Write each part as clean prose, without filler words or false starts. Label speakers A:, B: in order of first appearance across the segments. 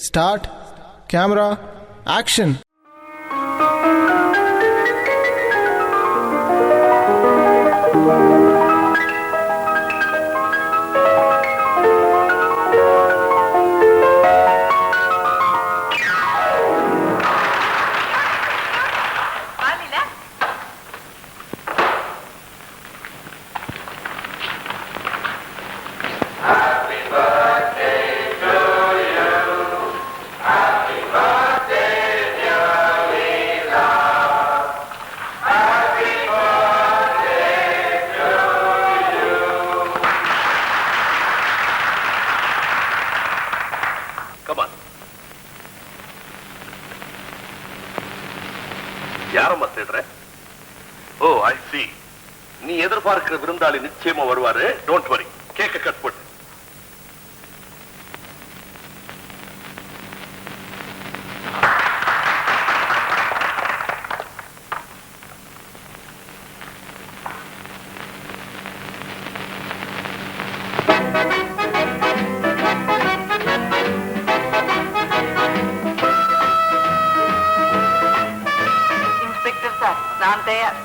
A: Start. Camera. Action.
B: Oh, I see. நீ எதிர்பார்க்கிற விருந்தாளி நிச்சயமா வருவாரு. Don't worry. கேக்க கட் போட்டு.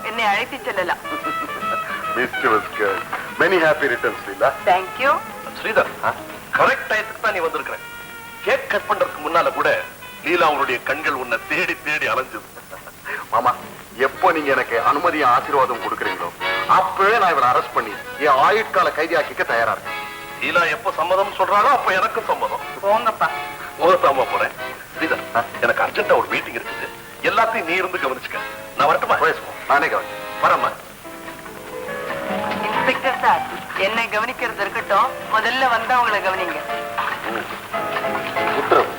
C: என்னை அழைத்து செல்லலாம்.
B: Many happy returns, Leela.
C: Thank you.
B: Sridhar, correct டைத்துக்கு தான் நீ வந்திருக்கிற. கேக் கட் பண்றதுக்கு முன்னால கூட லீலா அவருடைய கண்கள் உன்னை தேடி தேடி அலைஞ்சது.
D: மாமா, எப்போ நீங்க எனக்கு அனுமதியும் ஆசீர்வாதம் கொடுக்குறீங்களோ அப்பவே நான் இவனை அரெஸ்ட் பண்ணி என் ஆயுட்கால கைதியாக்கிக்க தயாரா இருக்கேன்.
B: லீலா எப்போ சம்மதம் சொல்றாளோ அப்ப எனக்கும் சம்மதம்.
C: போங்கப்பா.
B: போகத்தாம போறேன். ஸ்ரீதர், எனக்கு அர்ஜென்ட்டா ஒரு மீட்டிங் இருக்குது. எல்லாத்தையும் நீ இருந்து கவனிச்சுக்க. நான் வரட்டுமா?
D: நானே கவனி
B: வரம்மா.
C: இன்ஸ்பெக்டர் சார், என்னை கவனிக்கிறது இருக்கட்டும், முதல்ல வந்தவங்களை கவனிங்க.
D: உத்தரவு.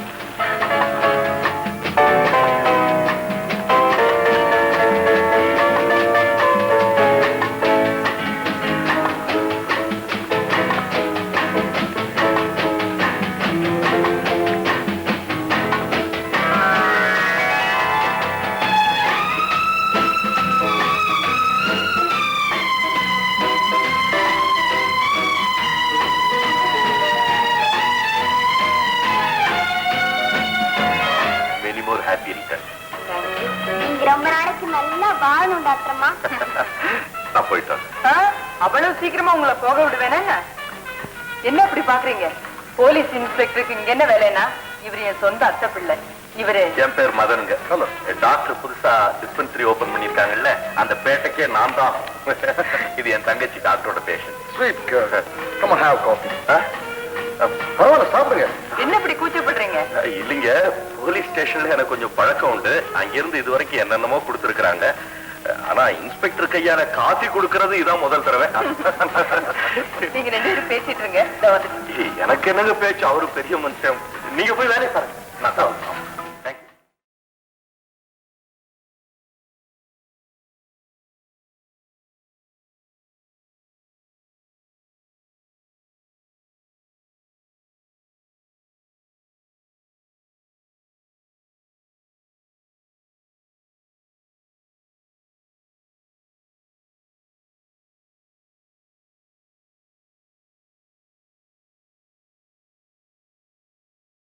C: அவ்வளவு சீக்கிரமா உங்களை போக விடுவேனா? என்ன இப்படி பாக்குறீங்க? போலீஸ் இன்ஸ்பெக்டருக்கு இங்க என்ன வேலைன்னா, இவரு என் சொந்த அத்தை பிள்ளை. இவரு
B: என் பேர் மதனுங்க. டாக்டர் புதுசா டிஸ்பென்சரி ஓபன் பண்ணிருக்காங்கல்ல, அந்த பேட்டைக்கே நான் தான். இது என் தங்கச்சி டாக்டரோட patient.
D: Sweet girl. Come on, have coffee. பரவாயில்ல, சாப்பிடுங்க.
C: என்ன இப்படி கூச்சப்படுறீங்க?
B: இல்லைங்க, போலீஸ் ஸ்டேஷன்ல எனக்கு கொஞ்சம் பழக்கம் உண்டு. அங்கிருந்து இது வரைக்கும் என்னென்னமோ கொடுத்துருக்காங்க. ஆனா இன்ஸ்பெக்டர் கையால காஃபி கொடுக்கறது இதான் முதல் தடவை.
C: நீங்க ரெண்டு பேரும் பேசிட்டு இருங்க.
B: எனக்கு என்னங்க பேச்சு, அவரு பெரிய மனுஷன். நீங்க போய் வேலையை பாருங்க.